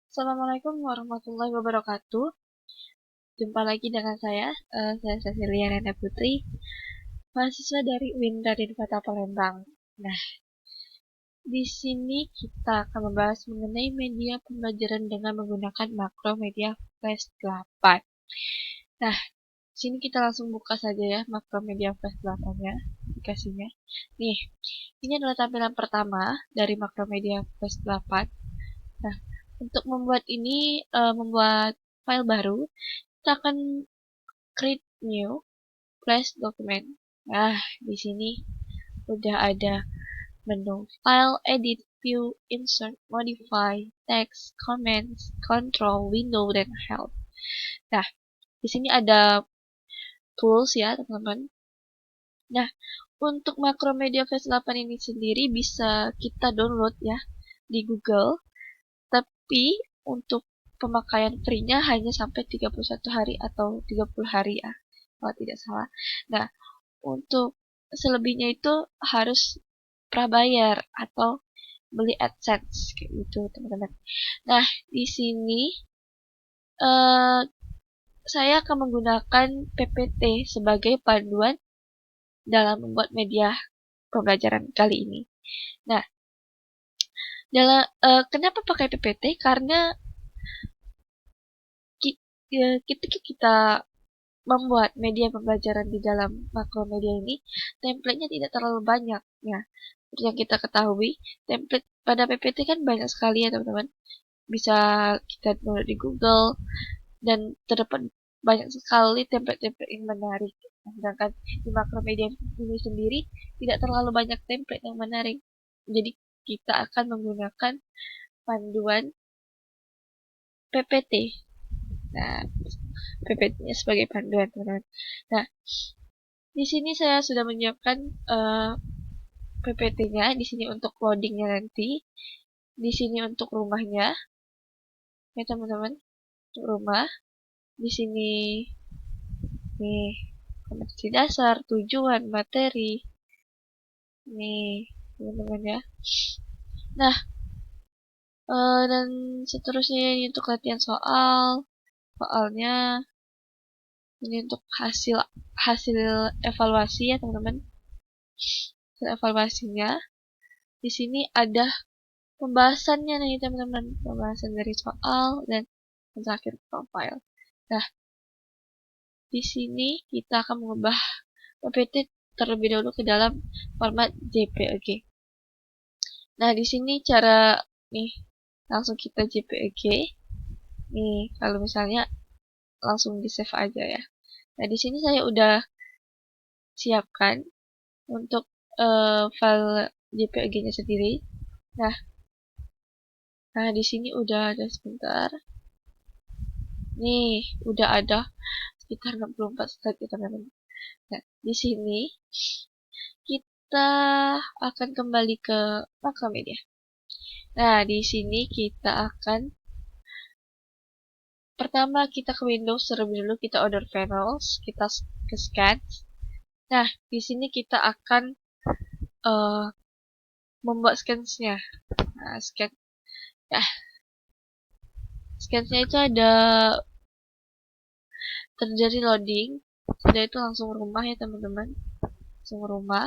Assalamualaikum warahmatullahi wabarakatuh. Jumpa lagi dengan saya Cecilia Nanda Putri, mahasiswa dari UIN Raden Fata Palembang. Nah, di sini kita akan membahas mengenai media pembelajaran dengan menggunakan Makromedia Flash 8. Nah, di sini kita langsung buka saja ya Makromedia Flash 8-nya, aplikasinya. Nih, ini adalah tampilan pertama dari Makromedia Flash 8. Nah, untuk membuat file baru, kita akan create new flash document. Nah, di sini udah ada menu file, edit, view, insert, modify, text, comments, control, window, dan help. Nah, di sini ada tools ya, teman-teman. Nah, untuk Macromedia Flash 8 ini sendiri bisa kita download ya di Google, tapi untuk pemakaian free-nya hanya sampai 31 hari atau 30 hari ya, kalau tidak salah. Nah, untuk selebihnya itu harus prabayar atau beli AdSense kayak gitu, teman-teman. Nah, di sini eh, saya akan menggunakan PPT sebagai panduan dalam membuat media pembelajaran kali ini. Nah, kenapa pakai PPT? Karena ketika kita membuat media pembelajaran di dalam makromedia ini, template-nya tidak terlalu banyak. Ya, seperti yang kita ketahui, template pada PPT kan banyak sekali ya teman-teman. Bisa kita download di Google, dan terdapat banyak sekali template-template yang menarik. Sedangkan di makromedia ini sendiri tidak terlalu banyak template yang menarik. Jadi kita akan menggunakan panduan PPT. Nah, PPT-nya sebagai panduan, teman-teman. Nah, di sini saya sudah menyiapkan PPT-nya. Di sini untuk loadingnya nanti. Di sini untuk rumahnya, ya teman-teman, untuk rumah. Di sini nih kompetensi dasar, tujuan, materi. Nih, teman-teman ya. Nah, dan seterusnya ini untuk latihan soalnya, ini untuk hasil evaluasi ya teman-teman. Hasil evaluasinya. Di sini ada pembahasannya nih teman-teman, pembahasan dari soal dan terakhir profile. Nah, di sini kita akan mengubah PPT terlebih dahulu ke dalam format JPEG. Nah, di sini nih langsung kita JPEG. Nih, kalau misalnya langsung di save aja ya. Nah, di sini saya udah siapkan untuk file JPEG-nya sendiri. Nah, di sini udah ada sebentar. Nih, udah ada sekitar 64 slide ya teman-teman. Nah, di sini kita akan kembali ke Macromedia. Nah, di sini kita akan pertama kita ke Windows terlebih dulu, kita order panels, kita ke scan. Nah, di sini kita akan membuat scans-nya. Nah, scans-nya itu ada terjadi loading. Sudah itu langsung rumah ya teman-teman. Langsung rumah.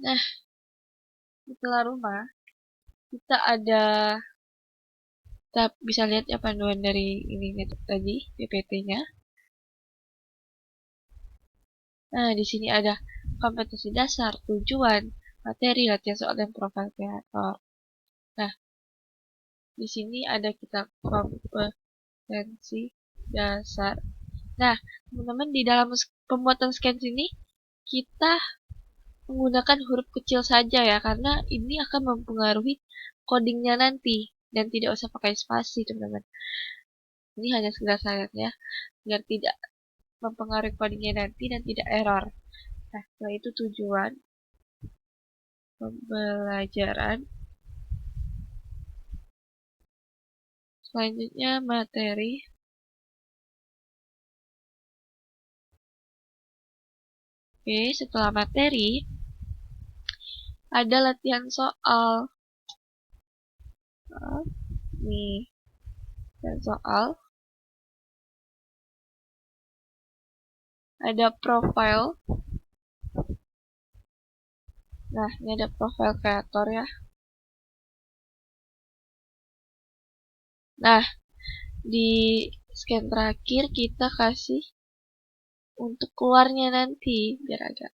Nah, setelah rumah, kita bisa lihat ya panduan dari ini tadi, PPT-nya. Nah, di sini ada kompetensi dasar, tujuan, materi, latihan soal, dan profil kreator. Nah, di sini ada kita kompetensi dasar. Nah, teman-teman, di dalam pembuatan scan ini, kita menggunakan huruf kecil saja ya, karena ini akan mempengaruhi codingnya nanti, dan tidak usah pakai spasi, teman-teman. Ini hanya sekedar saja, biar tidak mempengaruhi codingnya nanti dan tidak error. Nah, setelah itu tujuan pembelajaran. Selanjutnya materi. Oke, setelah materi ada latihan soal. nih dan soal ada profile. Nah, ini ada profile kreator ya. Nah, di scan terakhir kita kasih untuk keluarnya nanti biar agak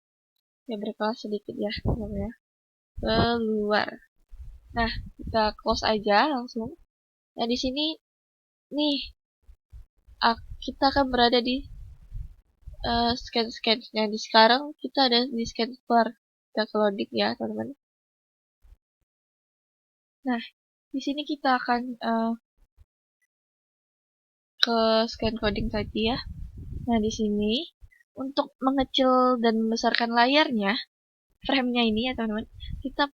berkelas sedikit ya, ya. Keluar. Nah, kita close aja langsung. Nah, di sini nih kita akan berada di scan. Nah, di sekarang kita ada di scan keluar. Kita ke loading ya, teman-teman. Nah, di sini kita akan ke scan coding tadi ya. Nah, di sini untuk mengecil dan membesarkan layarnya, frame-nya ini ya, teman-teman, kita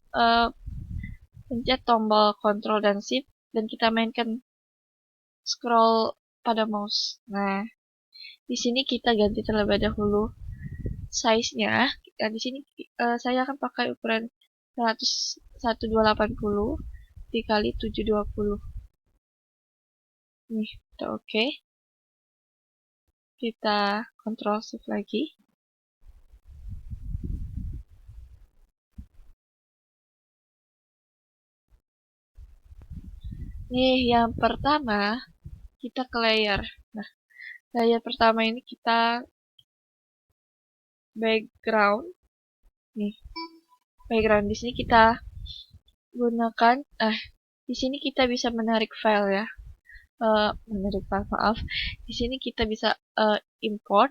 pencet tombol Ctrl dan Shift dan kita mainkan scroll pada mouse. Nah, di sini kita ganti terlebih dahulu size-nya. Nah, di sini saya akan pakai ukuran 1280 dikali 720. Nih, udah oke. Kita Ctrl Shift lagi. Nih, yang pertama kita ke layer. Nah, layer pertama ini kita background. Nih, background di sini kita gunakan. Di sini kita bisa menarik file ya. Menarik file, maaf. Di sini kita bisa import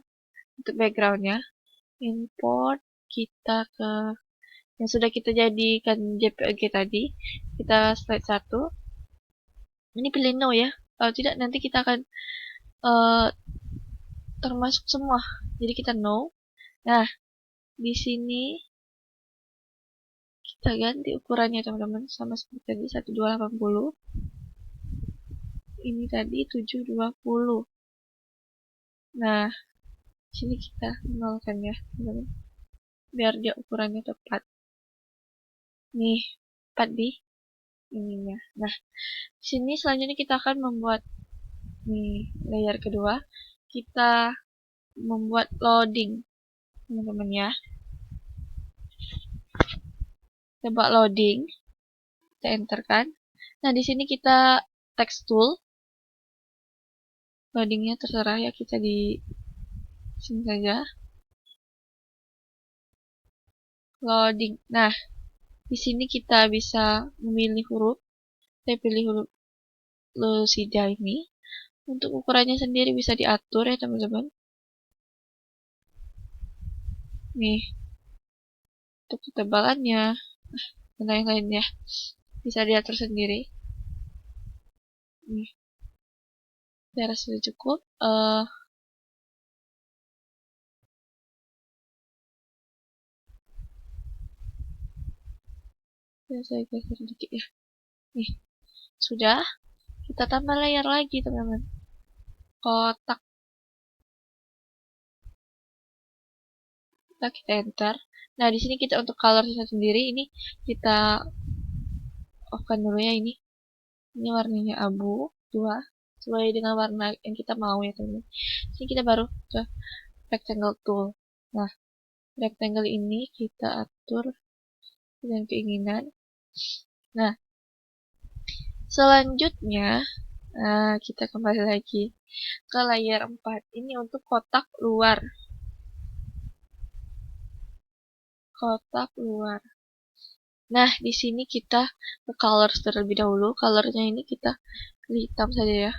untuk backgroundnya. Import kita ke yang sudah kita jadikan JPG tadi. Kita slide 1. Ini pilih no ya. Kalau tidak nanti kita akan termasuk semua. Jadi kita no. Nah, di sini kita ganti ukurannya teman-teman sama seperti tadi 1280. Ini tadi 720. Nah, sini kita nolkan ya teman-teman. Biar dia ukurannya tepat. Nih, tepat di ininya. Nah, di sini selanjutnya kita akan membuat nih layer kedua. Kita membuat loading teman-teman ya. Coba loading, kita enter kan. Nah, di sini kita text tool. Loadingnya terserah ya, kita di sini saja. Loading. Nah, di sini kita bisa memilih huruf. Saya pilih huruf Lucida ini. Untuk ukurannya sendiri bisa diatur ya teman-teman. Nih, untuk ketebalannya dan lain-lainnya bisa diatur sendiri. Nih, saya rasa sudah cukup. Saya geser sedikit ya. Nih, sudah. Kita tambah layar lagi teman-teman. Kotak. Kita enter. Nah, di sini kita untuk colornya sendiri ini kita off-kan dulu ya ini. Ini warnanya abu 2 sesuai dengan warna yang kita mau ya teman-teman. Sini kita baru ke rectangle tool. Nah, rectangle ini kita atur dengan keinginan. Nah, selanjutnya kita kembali lagi ke layer 4. Ini untuk kotak luar. Kotak luar. Nah, di sini kita ke colors terlebih dahulu. Colornya ini kita pilih hitam saja ya.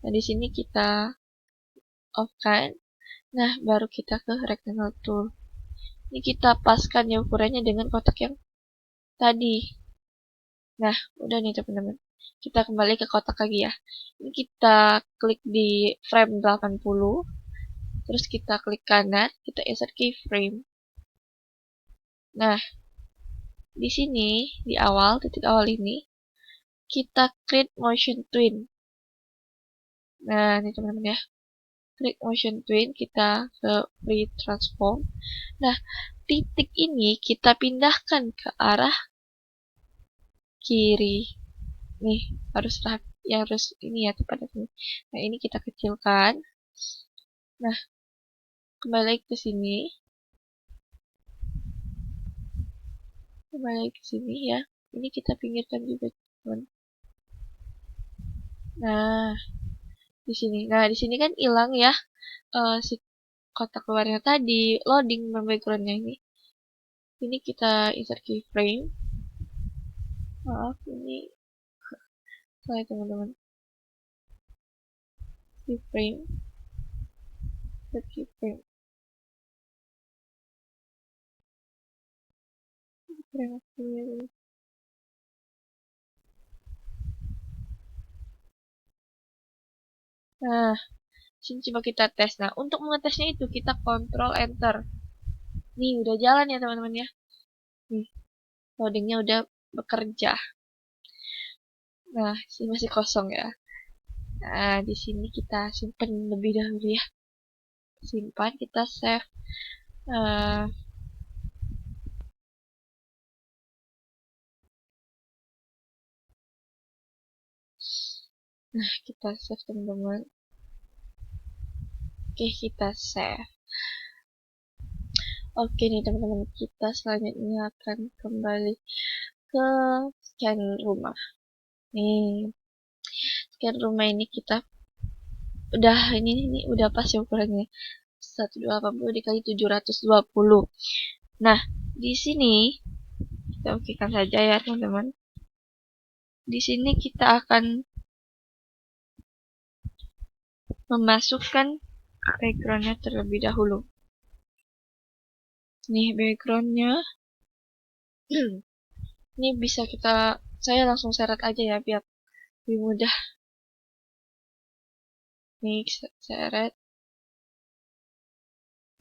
Nah, di sini kita off kan. Nah, baru kita ke rectangle tool. Ini kita paskan ya ukurannya dengan kotak yang tadi. Nah, udah nih teman-teman. Kita kembali ke kotak lagi ya. Ini kita klik di frame 80. Terus kita klik kanan, kita insert keyframe. Nah, di sini, di awal, titik awal ini, kita create motion twin. Nah, ini teman-teman ya. Klik motion twin, kita ke free transform. Nah, titik ini kita pindahkan ke arah kiri. nih harus rapi, ya harus ini ya tepatnya sini. Nah ini kita kecilkan. Nah kembali ke sini, ya. Ini kita pinggirkan juga, teman. Nah di sini, kan hilang ya si kotak luarnya tadi, loading backgroundnya ini. Ini kita insert keyframe. Maaf, ini salah teman-teman. Keyframe, insert keyframe. Nah, sini coba kita tes. Nah, untuk mengetesnya itu kita Ctrl Enter. Nih, udah jalan ya teman-teman ya. Nih, loadingnya udah bekerja. Nah, sini masih kosong ya. Nah, di sini kita simpan lebih dahulu ya. Simpan, kita save. Nah, kita save teman-teman. Oke, kita save. Oke nih teman-teman, kita selanjutnya akan kembali ke scan rumah. Nih, scan rumah ini kita udah ini udah pas ya ukurannya. 1280 dikali 720. Nah, di sini kita okekan saja ya teman-teman. Di sini kita akan memasukkan backgroundnya terlebih dahulu. Nih backgroundnya. Ini bisa saya langsung seret aja ya biar lebih mudah. Nih seret.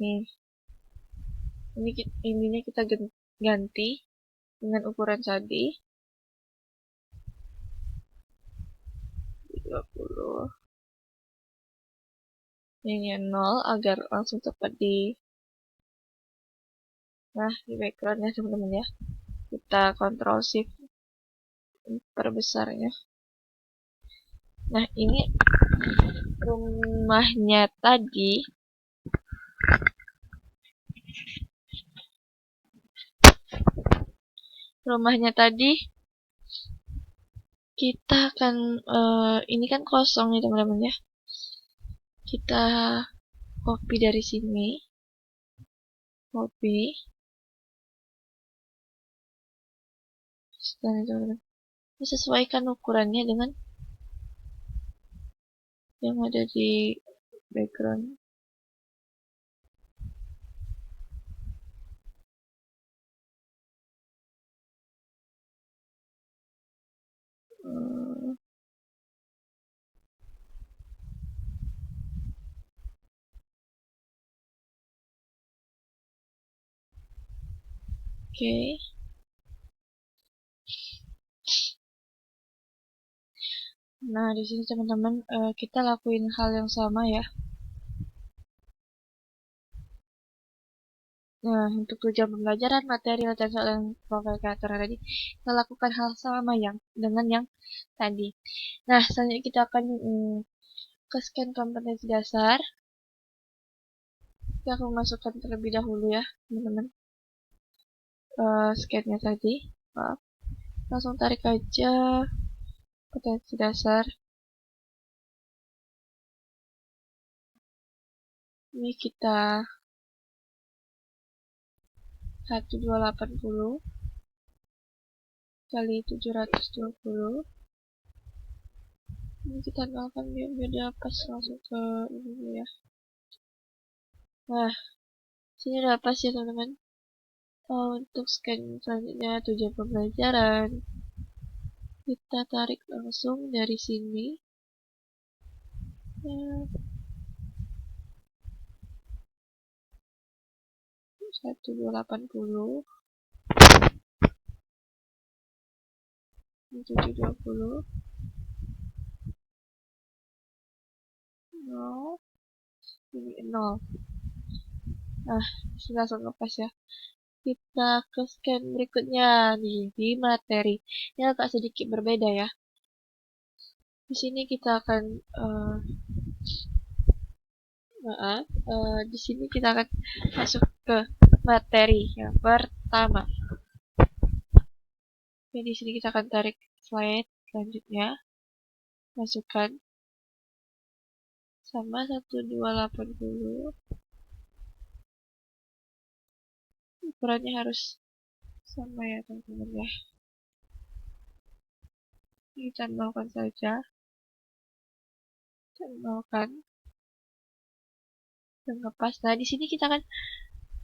Nih. Ininya kita ganti dengan ukuran tadi. 20. Ini 0 agar langsung tepat di backgroundnya teman-teman ya. Kita Ctrl Shift perbesarnya. Nah ini rumahnya tadi. Kita akan ini kan kosong nih teman-teman ya. Kita copy dari sini. Copy. Teman-teman. Sesuaikan ukurannya dengan yang ada di background. Oke. Nah, di sini teman-teman kita lakuin hal yang sama ya. Nah, untuk tujuan pembelajaran materi dan soal profil kreator tadi, kita lakukan hal sama dengan yang tadi. Nah, selanjutnya kita akan ke scan kompetensi dasar. Kita akan masukkan terlebih dahulu ya, teman-teman. Scan-nya tadi. Maaf. Langsung tarik aja kompetensi dasar. Ini kita 1280 kali 720. Ini kita nolkan biar pas langsung ke ini ya. Nah, sini udah pas ya teman-teman. Untuk scan selanjutnya tujuan pembelajaran, kita tarik langsung dari sini. 1280 720 0 ini 0. Nah, ini langsung lepas ya. Kita ke scan berikutnya nih di materi. Ini agak sedikit berbeda ya. Di sini kita akan di sini kita akan masuk ke materi yang pertama. Jadi di sini kita akan tarik slide selanjutnya, masukkan sama 1280. Ukurannya harus sama ya teman-teman ya. Kita nolkan saja, kita nolkan dan lepas. Nah di sini kita akan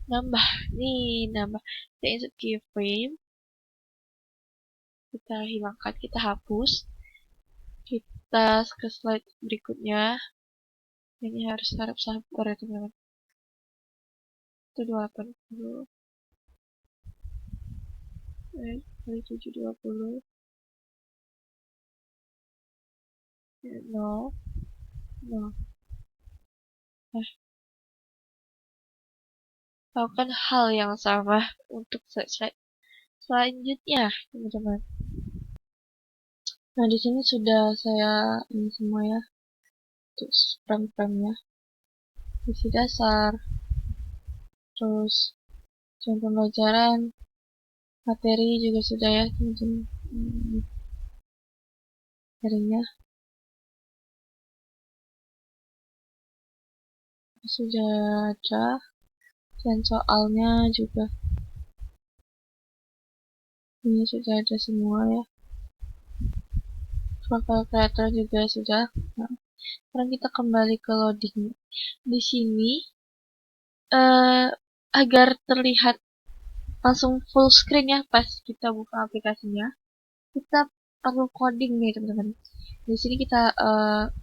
nambah kita insert keyframe, kita hilangkan, kita hapus, kita ke slide berikutnya. Ini harus sabar ya teman-teman. 720 kali 720 0 0. Nah, lakukan hal yang sama untuk slide selanjutnya teman-teman. Nah di sini sudah saya ini semua ya, untuk frame-frame-nya, isi dasar, terus contoh pembelajaran, materi juga sudah ya teman-teman. Materinya sudah ada, dan soalnya juga ini sudah ada semua ya. Profile creator juga sudah. Nah, sekarang kita kembali ke loading. Di sini agar terlihat langsung full screen ya pas kita buka aplikasinya, kita perlu coding nih teman-teman. Di sini kita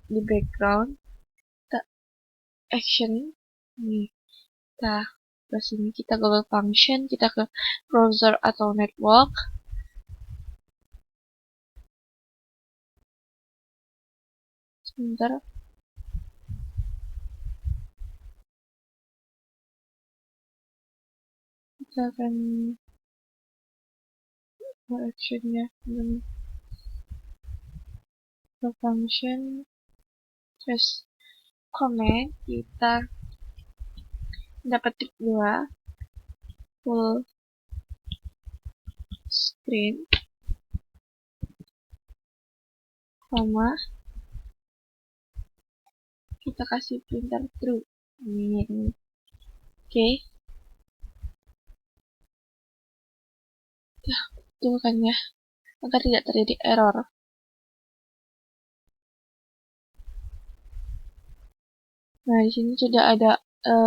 di background, kita action nih, kita ke sini, kita global function, kita ke browser atau network. Sebentar. Kita akan actionnya ke function, terus comment, kita dapat tip 2 full screen, koma, kita kasih printer true. Ini. Oke. Ya, betul kan ya, agar tidak terjadi error. Nah, di sini sudah ada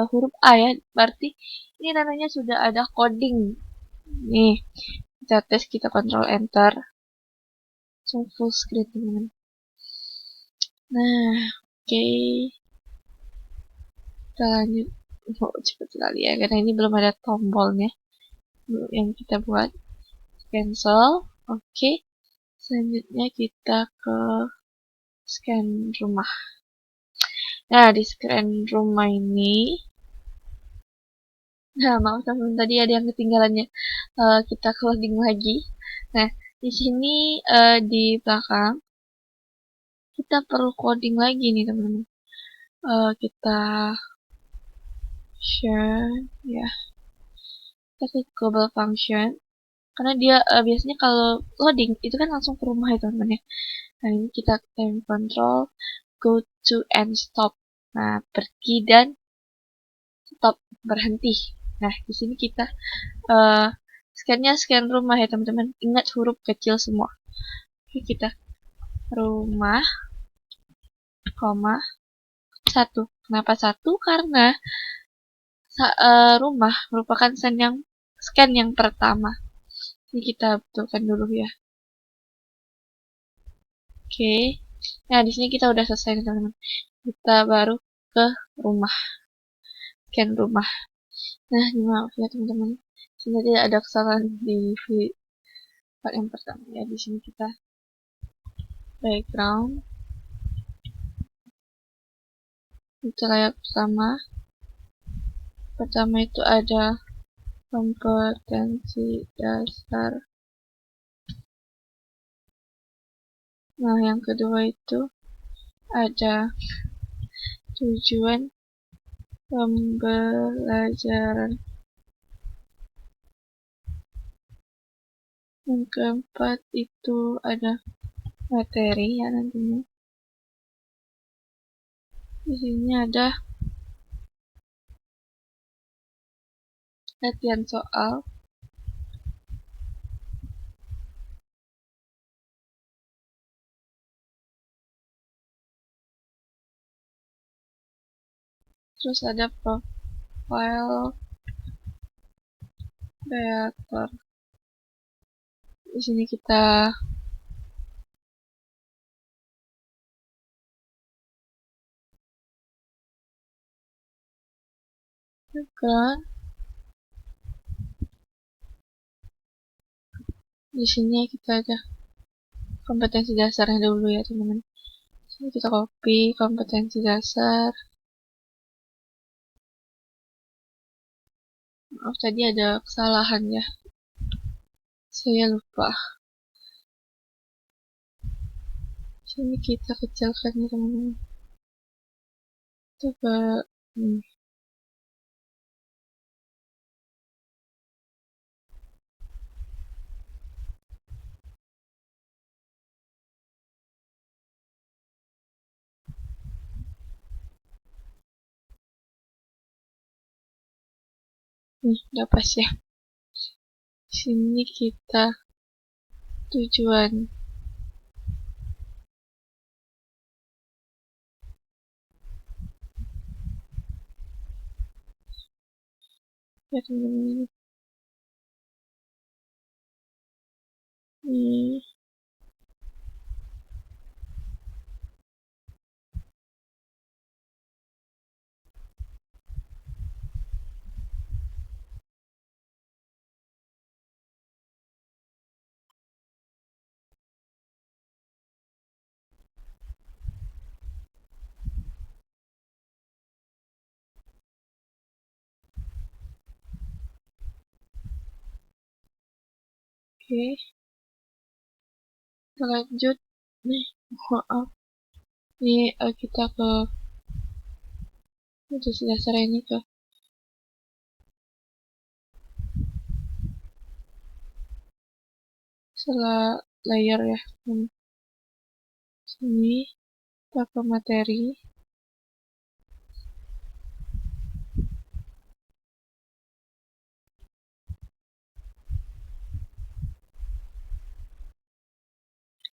huruf A ya, berarti ini namanya sudah ada coding. Nih, kita tes, kita control enter. So, full screen teman-teman. Nah, oke. Kita lanjut. Oh, cepat sekali ya, karena ini belum ada tombolnya yang kita buat. Cancel. Oke. Selanjutnya kita ke scan rumah. Nah, di scan rumah ini, nah maaf teman-teman, tadi ada yang ketinggalannya. Kita loading lagi. Nah, di sini di belakang kita perlu coding lagi nih teman-teman. Kita share ya. Kita ke global function. Karena dia biasanya kalau loading itu kan langsung ke rumah ya teman-teman ya. Nah, ini kita time control, go to and stop. Nah, pergi dan stop, berhenti. Nah, di sini kita scan-nya scan rumah ya teman-teman. Ingat huruf kecil semua. Oke, kita rumah, koma, 1. Kenapa 1? Karena rumah merupakan scan yang pertama. Ini kita betulkan dulu ya. Oke. Nah, di sini kita udah selesai teman-teman. Kita baru ke rumah. Scan rumah. Nah, maaf ya teman-teman. Sini tidak ada kesalahan di part yang pertama ya. Di sini kita background. Kita layak pertama. Pertama itu ada kompetensi dasar Nah, yang kedua itu ada tujuan pembelajaran. Yang keempat itu ada materi ya nantinya. Di sini ada latihan soal. Terus ada profile creator. Di sini kita background. Di sini kita ada kompetensi dasarnya dulu ya teman-teman. Sini kita copy kompetensi dasar. Maaf tadi ada kesalahan ya. Saya lupa. Sini kita kecilkan ya teman-teman. Coba udah pas ya. Sini kita tujuan. Ya teman-teman. Ini oke. Kita lanjut. Nih, maaf. Ini kita ke kompetensi dasar ini ke salah layer ya. Sini kita ke materi.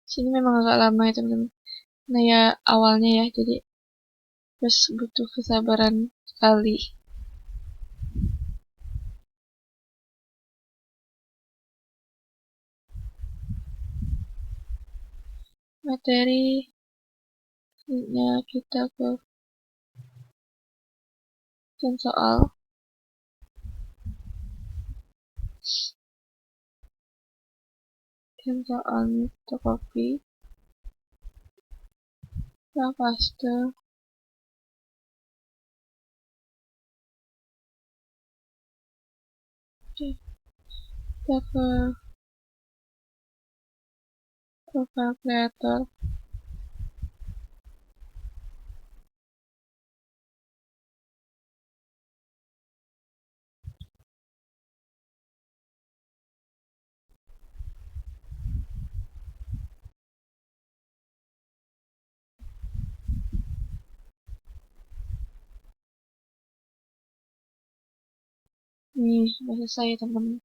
Sini memang agak lama ya teman-teman. Nah ya awalnya ya, jadi terus butuh kesabaran sekali. Materi kita ke soal. Soalnya kita copy. Kita paste. Oke. Kita ke profile creator. Nih, sudah selesai ya teman-teman.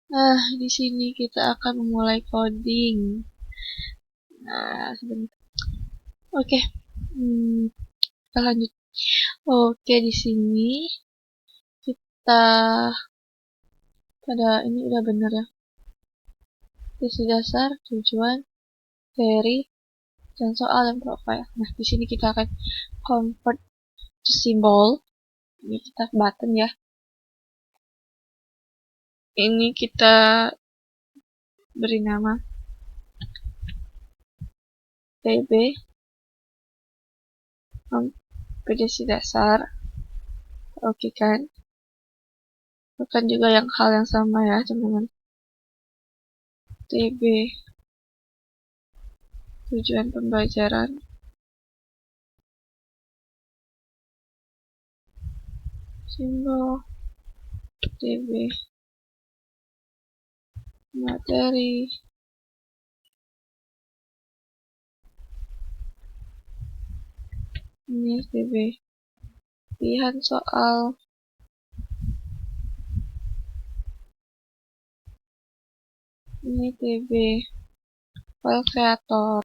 Nah, di sini kita akan memulai coding. Nah, sebentar. Oke. Kita lanjut. Oke, di sini kita pada ini udah bener ya. Isi dasar, tujuan, teori, dan soal dan profile. Nah, di sini kita akan convert to symbol. Ini kita button ya. Ini kita beri nama TB kompetensi dasar. Oke kan? Bukan juga yang hal yang sama ya teman-teman. TB tujuan pembelajaran, simbol, TB, materi, ini TB, pilihan soal, ini TB, file kreator.